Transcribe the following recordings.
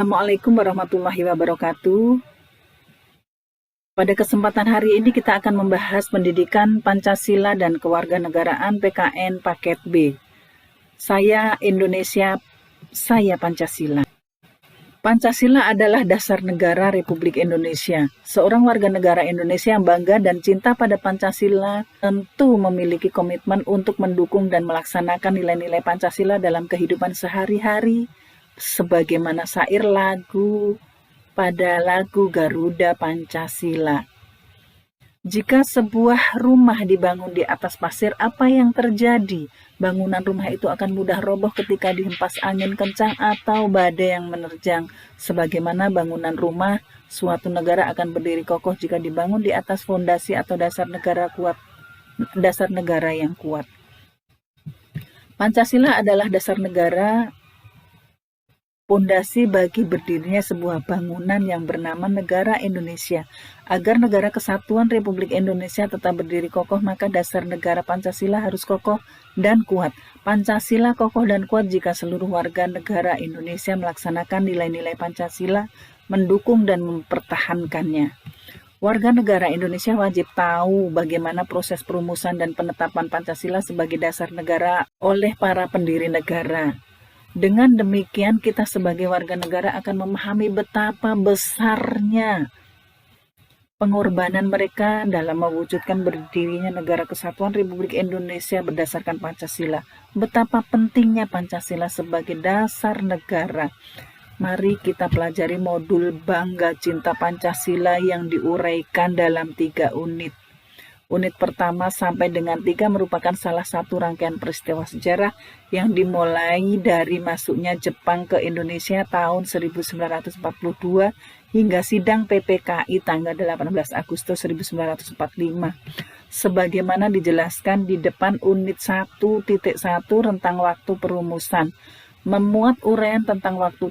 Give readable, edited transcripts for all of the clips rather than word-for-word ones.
Assalamualaikum warahmatullahi wabarakatuh. Pada kesempatan hari ini kita akan membahas pendidikan Pancasila dan Kewarganegaraan PKN Paket B. Saya Indonesia, saya Pancasila. Pancasila adalah dasar negara Republik Indonesia. Seorang warga negara Indonesia yang bangga dan cinta pada Pancasila tentu memiliki komitmen untuk mendukung dan melaksanakan nilai-nilai Pancasila dalam kehidupan sehari-hari, sebagaimana syair lagu pada lagu Garuda Pancasila. Jika sebuah rumah dibangun di atas pasir, apa yang terjadi? Bangunan rumah itu akan mudah roboh ketika dihempas angin kencang atau badai yang menerjang. Sebagaimana bangunan rumah, suatu negara akan berdiri kokoh jika dibangun di atas fondasi atau dasar negara yang kuat. Pancasila adalah dasar negara, pondasi bagi berdirinya sebuah bangunan yang bernama Negara Indonesia. Agar negara kesatuan Republik Indonesia tetap berdiri kokoh, maka dasar negara Pancasila harus kokoh dan kuat. Pancasila kokoh dan kuat jika seluruh warga negara Indonesia melaksanakan nilai-nilai Pancasila, mendukung dan mempertahankannya. Warga negara Indonesia wajib tahu bagaimana proses perumusan dan penetapan Pancasila sebagai dasar negara oleh para pendiri negara. Dengan demikian, kita sebagai warga negara akan memahami betapa besarnya pengorbanan mereka dalam mewujudkan berdirinya negara kesatuan Republik Indonesia berdasarkan Pancasila. Betapa pentingnya Pancasila sebagai dasar negara. Mari kita pelajari modul Bangga Cinta Pancasila yang diuraikan dalam 3 unit. Unit pertama sampai dengan 3 merupakan salah satu rangkaian peristiwa sejarah yang dimulai dari masuknya Jepang ke Indonesia tahun 1942 hingga sidang PPKI tanggal 18 Agustus 1945. Sebagaimana dijelaskan di depan unit 1.1 rentang waktu perumusan, memuat uraian tentang waktu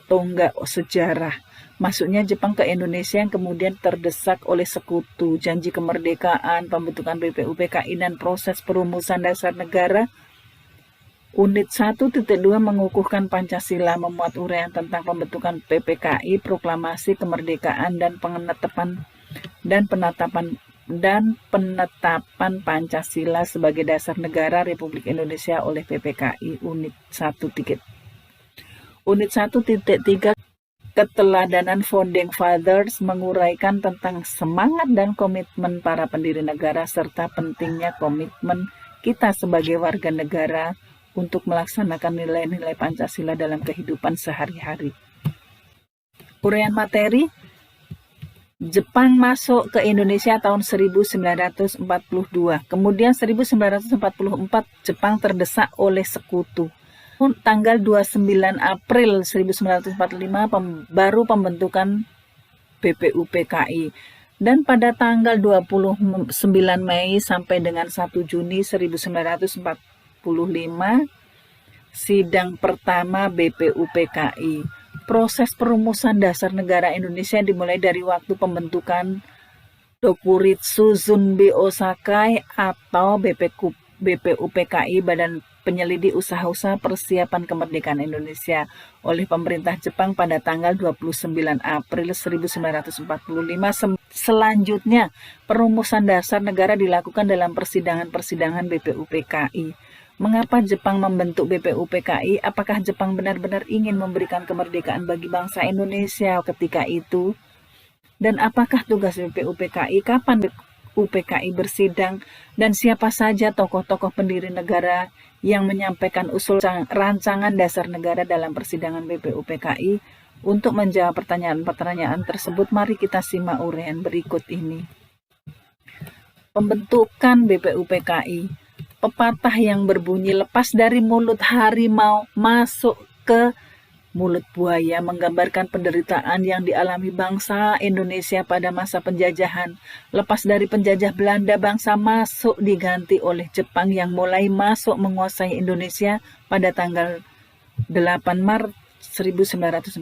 tonggak sejarah. Masuknya Jepang ke Indonesia yang kemudian terdesak oleh sekutu, janji kemerdekaan, pembentukan BPUPKI, dan proses perumusan dasar negara. Unit 1.2 mengukuhkan Pancasila, memuat uraian tentang pembentukan PPKI, proklamasi kemerdekaan, dan penetapan Pancasila sebagai dasar negara Republik Indonesia oleh PPKI. Unit 1.3 Keteladanan Founding Fathers menguraikan tentang semangat dan komitmen para pendiri negara serta pentingnya komitmen kita sebagai warga negara untuk melaksanakan nilai-nilai Pancasila dalam kehidupan sehari-hari. Uraian materi: Jepang masuk ke Indonesia tahun 1942. Kemudian 1944 Jepang terdesak oleh sekutu. Tanggal 29 April 1945 baru pembentukan BPUPKI, dan pada tanggal 29 Mei sampai dengan 1 Juni 1945 sidang pertama BPUPKI. Proses perumusan dasar negara Indonesia dimulai dari waktu pembentukan Dokuritsu Zunbei Sakai atau BPUPKI, Badan Penyelidik Usaha-usaha Persiapan Kemerdekaan Indonesia, oleh pemerintah Jepang pada tanggal 29 April 1945. Selanjutnya, perumusan dasar negara dilakukan dalam persidangan-persidangan BPUPKI. Mengapa Jepang membentuk BPUPKI? Apakah Jepang benar-benar ingin memberikan kemerdekaan bagi bangsa Indonesia ketika itu? Dan apakah tugas BPUPKI? Kapan UPKI bersidang? Dan siapa saja tokoh-tokoh pendiri negara yang menyampaikan usul rancangan dasar negara dalam persidangan BPUPKI? Untuk menjawab pertanyaan-pertanyaan tersebut, mari kita simak uraian berikut ini. Pembentukan BPUPKI. Pepatah yang berbunyi lepas dari mulut harimau masuk ke mulut buaya menggambarkan penderitaan yang dialami bangsa Indonesia pada masa penjajahan. Lepas dari penjajah Belanda, bangsa masuk diganti oleh Jepang yang mulai masuk menguasai Indonesia pada tanggal 8 Maret 1942.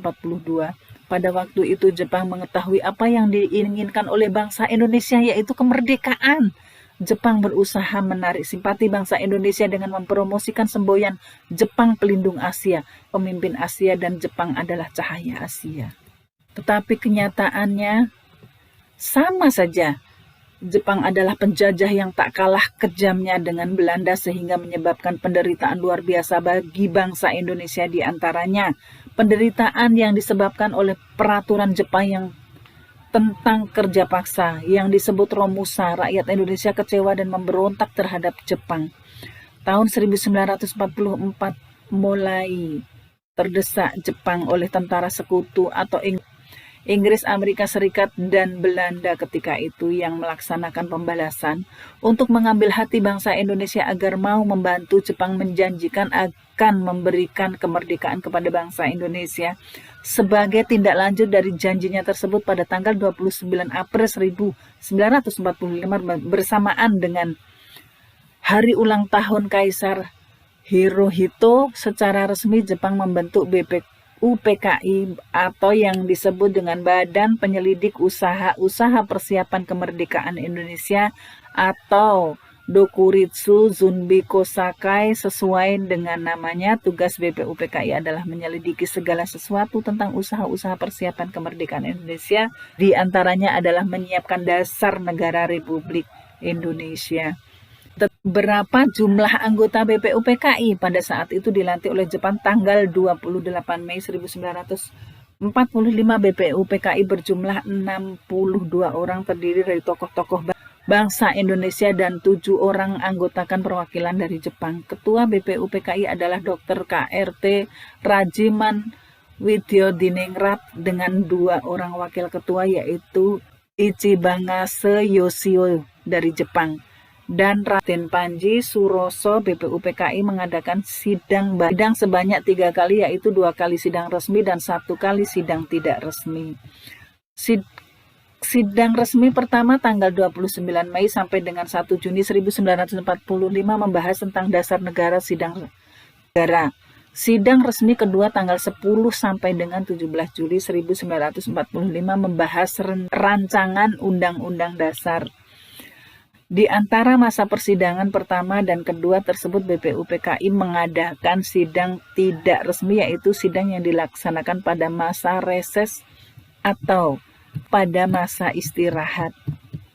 Pada waktu itu Jepang mengetahui apa yang diinginkan oleh bangsa Indonesia, yaitu kemerdekaan. Jepang berusaha menarik simpati bangsa Indonesia dengan mempromosikan semboyan Jepang pelindung Asia, pemimpin Asia, dan Jepang adalah cahaya Asia. Tetapi kenyataannya sama saja. Jepang adalah penjajah yang tak kalah kejamnya dengan Belanda sehingga menyebabkan penderitaan luar biasa bagi bangsa Indonesia, di antaranya penderitaan yang disebabkan oleh peraturan Jepang yang tentang kerja paksa yang disebut Romusa. Rakyat Indonesia kecewa dan memberontak terhadap Jepang. Tahun 1944 mulai terdesak Jepang oleh tentara sekutu atau Inggris, Amerika Serikat, dan Belanda ketika itu yang melaksanakan pembalasan untuk mengambil hati bangsa Indonesia agar mau membantu. Jepang menjanjikan akan memberikan kemerdekaan kepada bangsa Indonesia. Sebagai tindak lanjut dari janjinya tersebut, pada tanggal 29 April 1945 bersamaan dengan hari ulang tahun Kaisar Hirohito, secara resmi Jepang membentuk UPKI atau yang disebut dengan Badan Penyelidik Usaha Persiapan Kemerdekaan Indonesia atau Dokuritsu Zunbi Kosakai. Sesuai dengan namanya, tugas BPUPKI adalah menyelidiki segala sesuatu tentang usaha-usaha persiapan kemerdekaan Indonesia. Di antaranya adalah menyiapkan dasar negara Republik Indonesia. Berapa jumlah anggota BPUPKI? Pada saat itu dilantik oleh Jepang tanggal 28 Mei 1945. BPUPKI berjumlah 62 orang, terdiri dari tokoh-tokoh bangsa Indonesia dan 7 orang anggotakan perwakilan dari Jepang. Ketua BPUPKI adalah Dr. KRT Rajiman Widyodiningrat dengan 2 orang wakil ketua, yaitu Ichibangase Yoshio dari Jepang dan Raden Panji Suroso. BPUPKI mengadakan sidang sebanyak 3 kali, yaitu 2 kali sidang resmi dan 1 kali sidang tidak resmi. Sidang resmi pertama tanggal 29 Mei sampai dengan 1 Juni 1945 membahas tentang dasar negara sidang negara. Sidang resmi kedua tanggal 10 sampai dengan 17 Juli 1945 membahas rancangan Undang-Undang Dasar. Di antara masa persidangan pertama dan kedua tersebut, BPUPKI mengadakan sidang tidak resmi, yaitu sidang yang dilaksanakan pada masa reses atau pada masa istirahat.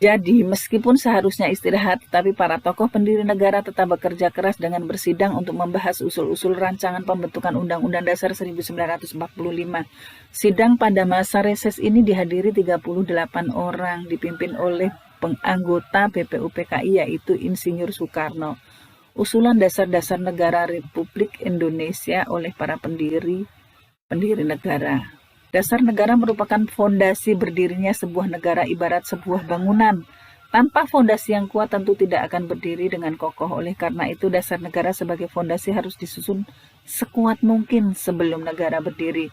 Jadi, meskipun seharusnya istirahat, tapi para tokoh pendiri negara tetap bekerja keras dengan bersidang untuk membahas usul-usul rancangan pembentukan Undang-Undang Dasar 1945. Sidang pada masa reses ini dihadiri 38 orang, dipimpin oleh penganggota BPUPKI, yaitu Insinyur Soekarno. Usulan dasar-dasar negara Republik Indonesia oleh para pendiri negara. Dasar negara merupakan fondasi berdirinya sebuah negara, ibarat sebuah bangunan. Tanpa fondasi yang kuat tentu tidak akan berdiri dengan kokoh. Oleh karena itu, dasar negara sebagai fondasi harus disusun sekuat mungkin sebelum negara berdiri.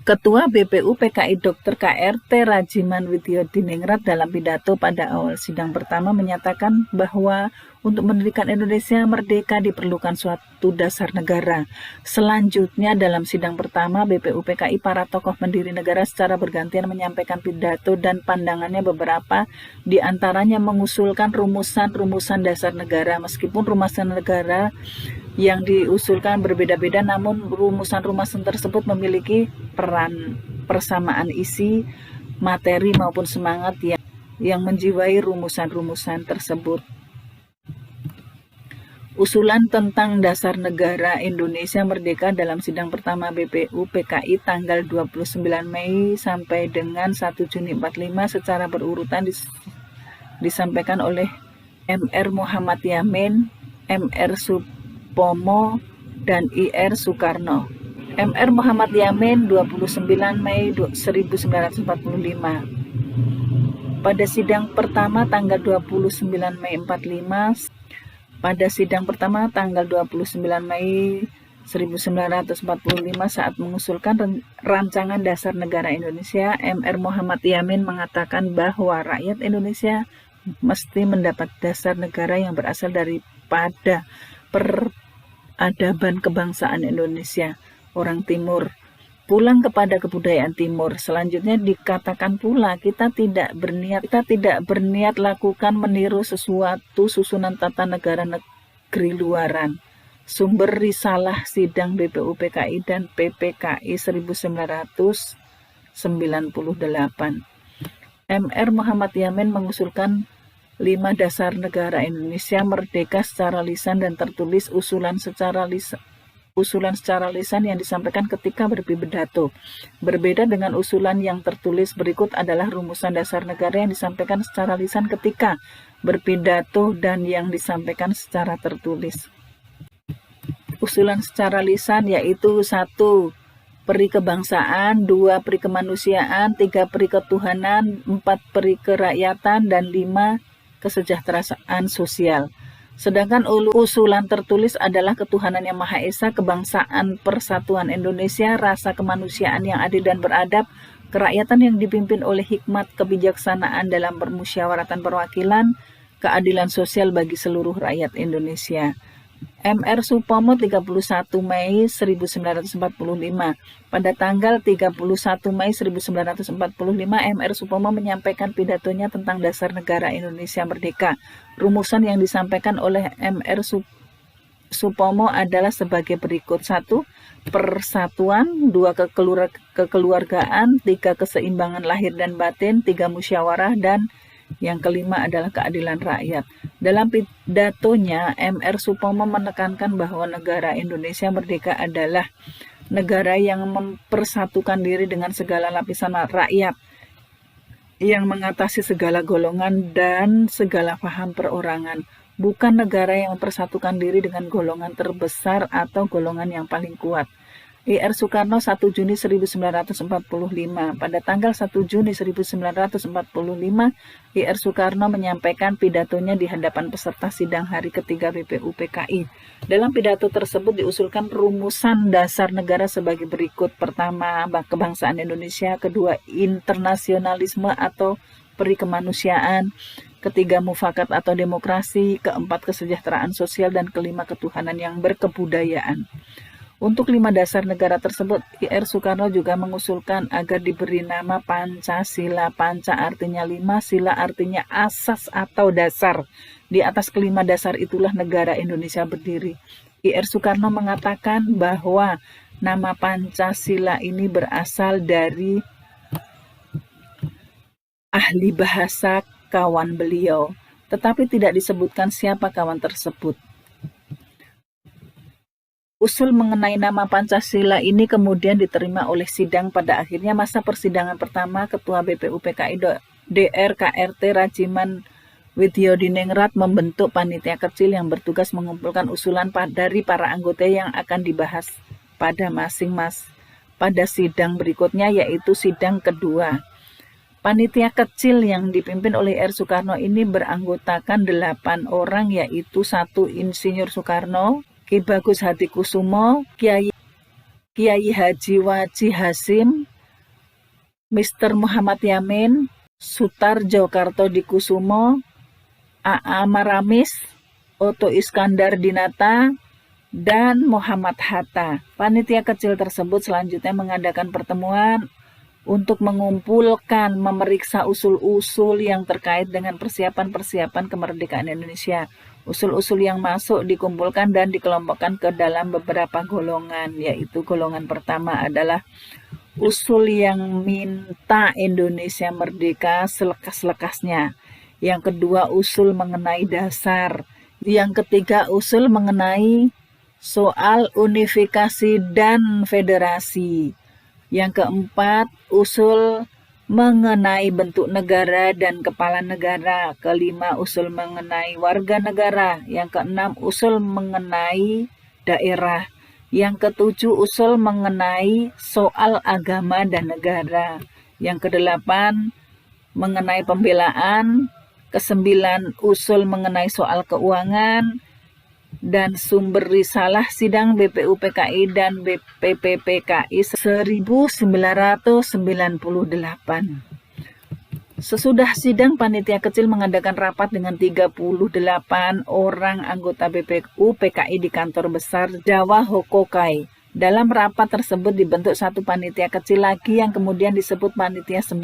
Ketua BPUPKI Dr. KRT Rajiman Widyodiningrat dalam pidato pada awal sidang pertama menyatakan bahwa untuk mendirikan Indonesia merdeka diperlukan suatu dasar negara. Selanjutnya dalam sidang pertama BPUPKI, para tokoh pendiri negara secara bergantian menyampaikan pidato dan pandangannya. Beberapa di antaranya mengusulkan rumusan-rumusan dasar negara. Meskipun rumusan negara yang diusulkan berbeda-beda, namun rumusan-rumusan tersebut memiliki peran persamaan isi, materi maupun semangat yang menjiwai rumusan-rumusan tersebut. Usulan tentang dasar negara Indonesia merdeka dalam sidang pertama BPUPKI tanggal 29 Mei sampai dengan 1 Juni 45 secara berurutan disampaikan oleh MR Muhammad Yamin, MR Supomo, dan IR Soekarno. MR Muhammad Yamin 29 Mei 1945. Pada sidang pertama tanggal 29 Mei 45, pada sidang pertama tanggal 29 Mei 1945 saat mengusulkan rancangan dasar negara Indonesia, MR Muhammad Yamin mengatakan bahwa rakyat Indonesia mesti mendapat dasar negara yang berasal daripada peradaban kebangsaan Indonesia, orang Timur, Pulang kepada kebudayaan timur. Selanjutnya dikatakan pula kita tidak berniat lakukan meniru sesuatu susunan tata negara negeri luaran. Sumber Risalah Sidang BPUPKI dan PPKI 1998. Mr. Muhammad Yamin mengusulkan 5 dasar negara Indonesia merdeka secara lisan dan tertulis usulan secara lisan yang disampaikan ketika berpidato. Berbeda dengan usulan yang tertulis, berikut adalah rumusan dasar negara yang disampaikan secara lisan ketika berpidato dan yang disampaikan secara tertulis. Usulan secara lisan yaitu 1. Peri kebangsaan, 2. Peri kemanusiaan, 3. Peri ketuhanan, 4. Peri kerakyatan, dan 5. Kesejahteraan sosial. Sedangkan usulan tertulis adalah ketuhanan yang Maha Esa, kebangsaan persatuan Indonesia, rasa kemanusiaan yang adil dan beradab, kerakyatan yang dipimpin oleh hikmat kebijaksanaan dalam permusyawaratan perwakilan, keadilan sosial bagi seluruh rakyat Indonesia. Mr. Supomo 31 Mei 1945. Pada tanggal 31 Mei 1945, Mr. Supomo menyampaikan pidatonya tentang dasar negara Indonesia merdeka. Rumusan yang disampaikan oleh Mr. Supomo adalah sebagai berikut: 1. Persatuan, 2. Kekeluargaan, 3. Keseimbangan lahir dan batin, 3. Musyawarah, dan yang kelima adalah keadilan rakyat. Dalam pidatonya, Mr. Supomo menekankan bahwa negara Indonesia merdeka adalah negara yang mempersatukan diri dengan segala lapisan rakyat, yang mengatasi segala golongan dan segala paham perorangan, bukan negara yang mempersatukan diri dengan golongan terbesar atau golongan yang paling kuat. Ir Soekarno 1 Juni 1945. Pada tanggal 1 Juni 1945, Ir Soekarno menyampaikan pidatonya di hadapan peserta sidang hari ketiga BPUPKI. Dalam pidato tersebut diusulkan rumusan dasar negara sebagai berikut: pertama, kebangsaan Indonesia; kedua, internasionalisme atau peri kemanusiaan; ketiga, mufakat atau demokrasi; keempat, kesejahteraan sosial; dan kelima, ketuhanan yang berkebudayaan. Untuk 5 dasar negara tersebut, Ir Soekarno juga mengusulkan agar diberi nama Pancasila. Panca artinya 5, sila artinya asas atau dasar. Di atas kelima dasar itulah negara Indonesia berdiri. Ir Soekarno mengatakan bahwa nama Pancasila ini berasal dari ahli bahasa kawan beliau, tetapi tidak disebutkan siapa kawan tersebut. Usul mengenai nama Pancasila ini kemudian diterima oleh sidang. Pada akhirnya masa persidangan pertama, Ketua BPUPKI Dr. KRT Rajiman Widyodiningrat membentuk panitia kecil yang bertugas mengumpulkan usulan dari para anggota yang akan dibahas pada pada sidang berikutnya, yaitu sidang kedua. Panitia kecil yang dipimpin oleh Ir Soekarno ini beranggotakan 8 orang, yaitu 1. Insinyur Soekarno, Ki Bagus Hadikusumo, Kiai Haji Waji Hasim, Mr. Muhammad Yamin, Sutarjo Kartodikusumo, A.A. Maramis, Oto Iskandar Dinata, dan Muhammad Hatta. Panitia kecil tersebut selanjutnya mengadakan pertemuan untuk mengumpulkan, memeriksa usul-usul yang terkait dengan persiapan kemerdekaan Indonesia. Usul-usul yang masuk dikumpulkan dan dikelompokkan ke dalam beberapa golongan, yaitu golongan pertama adalah usul yang minta Indonesia merdeka selekas-lekasnya. Yang kedua, usul mengenai dasar. Yang ketiga, usul mengenai soal unifikasi dan federasi. Yang keempat, usul mengenai bentuk negara dan kepala negara. Kelima, usul mengenai warga negara. Yang keenam, usul mengenai daerah. Yang ketujuh, usul mengenai soal agama dan negara. Yang kedelapan, mengenai pembelaan. Kesembilan, usul mengenai soal keuangan dan sumber risalah sidang BPUPKI dan BPPKI 1998. Sesudah sidang, panitia kecil mengadakan rapat dengan 38 orang anggota BPUPKI di kantor besar Jawa Hokokai. Dalam rapat tersebut dibentuk satu panitia kecil lagi yang kemudian disebut panitia 9.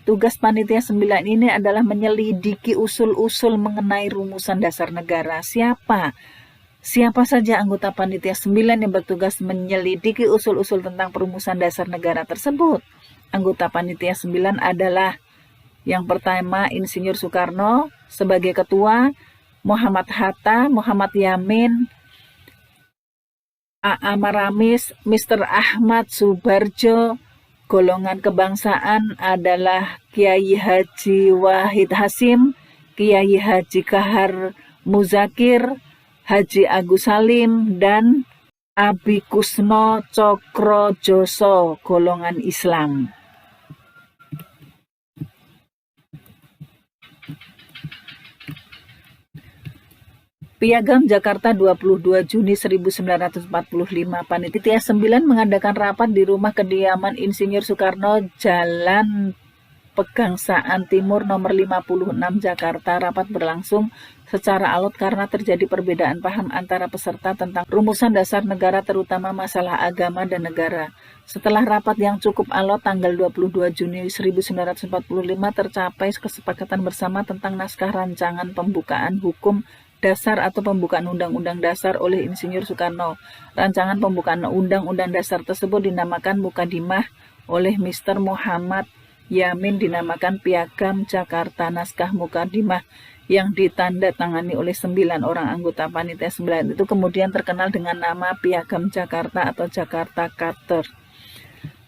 Tugas panitia 9 ini adalah menyelidiki usul-usul mengenai rumusan dasar negara. Siapa saja anggota panitia 9 yang bertugas menyelidiki usul-usul tentang perumusan dasar negara tersebut? Anggota panitia 9 adalah yang pertama Insinyur Soekarno sebagai ketua, Muhammad Hatta, Muhammad Yamin, A.A. Maramis, Mr. Ahmad Subarjo. Golongan kebangsaan adalah Kiai Haji Wahid Hasim, Kiai Haji Kahar Muzakir, Haji Agus Salim, dan Abi Kusno Cokrojoso, golongan Islam. Piagam Jakarta 22 Juni 1945, Panitia 9 mengadakan rapat di rumah kediaman Insinyur Soekarno, Jalan Pegangsaan Timur nomor 56 Jakarta. Rapat berlangsung secara alot karena terjadi perbedaan paham antara peserta tentang rumusan dasar negara, terutama masalah agama dan negara. Setelah rapat yang cukup alot, tanggal 22 Juni 1945 tercapai kesepakatan bersama tentang naskah rancangan pembukaan hukum dasar atau pembukaan Undang-Undang Dasar oleh Insinyur Soekarno. Rancangan pembukaan Undang-Undang Dasar tersebut dinamakan Mukadimah, oleh Mr. Muhammad Yamin dinamakan Piagam Jakarta. Naskah Mukadimah yang ditandatangani oleh 9 orang anggota panitia 9 itu kemudian terkenal dengan nama Piagam Jakarta atau Jakarta Charter.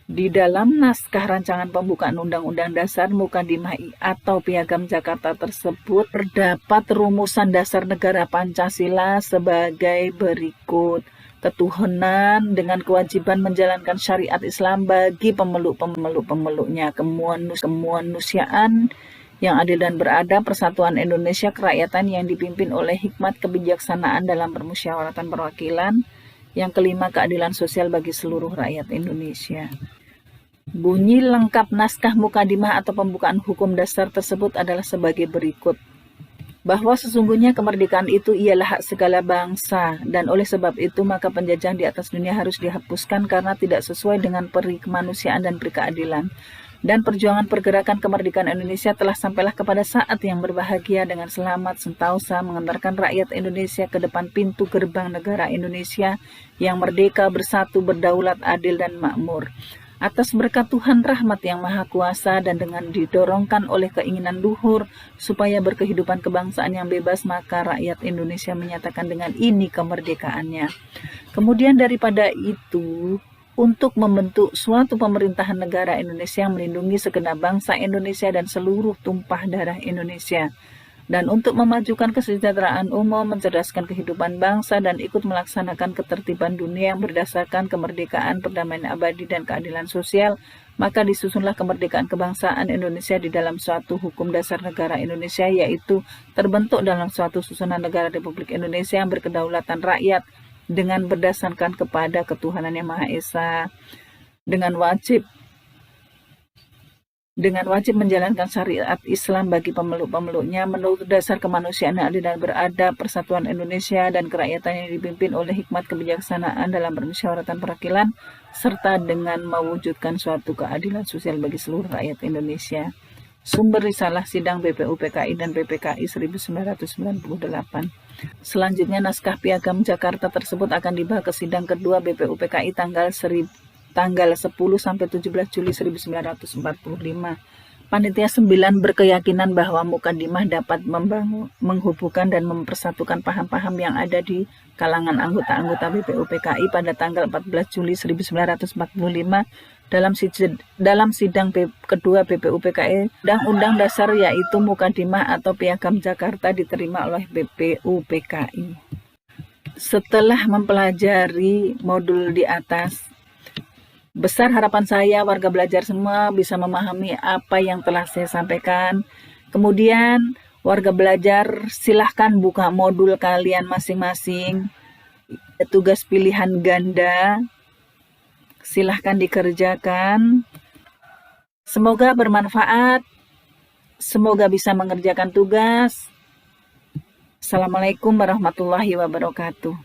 Di dalam naskah rancangan pembukaan Undang-Undang Dasar Mukadimah atau Piagam Jakarta tersebut terdapat rumusan dasar negara Pancasila sebagai berikut. Ketuhanan dengan kewajiban menjalankan syariat Islam bagi pemeluknya, kemanusiaan yang adil dan beradab, persatuan Indonesia, kerakyatan yang dipimpin oleh hikmat kebijaksanaan dalam permusyawaratan perwakilan. Yang kelima, keadilan sosial bagi seluruh rakyat Indonesia. Bunyi lengkap naskah Mukadimah atau pembukaan hukum dasar tersebut adalah sebagai berikut. Bahwa sesungguhnya kemerdekaan itu ialah hak segala bangsa, dan oleh sebab itu maka penjajahan di atas dunia harus dihapuskan karena tidak sesuai dengan peri kemanusiaan dan peri keadilan. Dan perjuangan pergerakan kemerdekaan Indonesia telah sampailah kepada saat yang berbahagia dengan selamat sentosa mengantarkan rakyat Indonesia ke depan pintu gerbang negara Indonesia yang merdeka, bersatu, berdaulat, adil, dan makmur. Atas berkat Tuhan rahmat yang maha kuasa dan dengan didorongkan oleh keinginan luhur supaya berkehidupan kebangsaan yang bebas, maka rakyat Indonesia menyatakan dengan ini kemerdekaannya. Kemudian daripada itu, untuk membentuk suatu pemerintahan negara Indonesia yang melindungi segenap bangsa Indonesia dan seluruh tumpah darah Indonesia, dan untuk memajukan kesejahteraan umum, mencerdaskan kehidupan bangsa, dan ikut melaksanakan ketertiban dunia yang berdasarkan kemerdekaan, perdamaian abadi, dan keadilan sosial, maka disusunlah kemerdekaan kebangsaan Indonesia di dalam suatu hukum dasar negara Indonesia, yaitu terbentuk dalam suatu susunan negara Republik Indonesia yang berkedaulatan rakyat, dengan berdasarkan kepada ketuhanan yang Maha Esa, dengan wajib menjalankan syariat Islam bagi pemeluk-pemeluknya menurut dasar kemanusiaan yang adil dan beradab, persatuan Indonesia dan kerakyatan yang dipimpin oleh hikmat kebijaksanaan dalam permusyawaratan perwakilan, serta dengan mewujudkan suatu keadilan sosial bagi seluruh rakyat Indonesia. Sumber risalah sidang BPUPKI dan PPKI 1998. Selanjutnya naskah Piagam Jakarta tersebut akan dibawa ke sidang kedua BPUPKI tanggal 10 sampai 17 Juli 1945. Panitia 9 berkeyakinan bahwa Mukadimah dapat menghubungkan dan mempersatukan paham-paham yang ada di kalangan anggota-anggota BPUPKI pada tanggal 14 Juli 1945 dalam sidang kedua BPUPKI. Undang-Undang Dasar yaitu Mukadimah atau Piagam Jakarta diterima oleh BPUPKI. Setelah mempelajari modul di atas, besar harapan saya warga belajar semua bisa memahami apa yang telah saya sampaikan. Kemudian warga belajar silahkan buka modul kalian masing-masing. Tugas pilihan ganda silahkan dikerjakan. Semoga bermanfaat. Semoga bisa mengerjakan tugas. Assalamualaikum warahmatullahi wabarakatuh.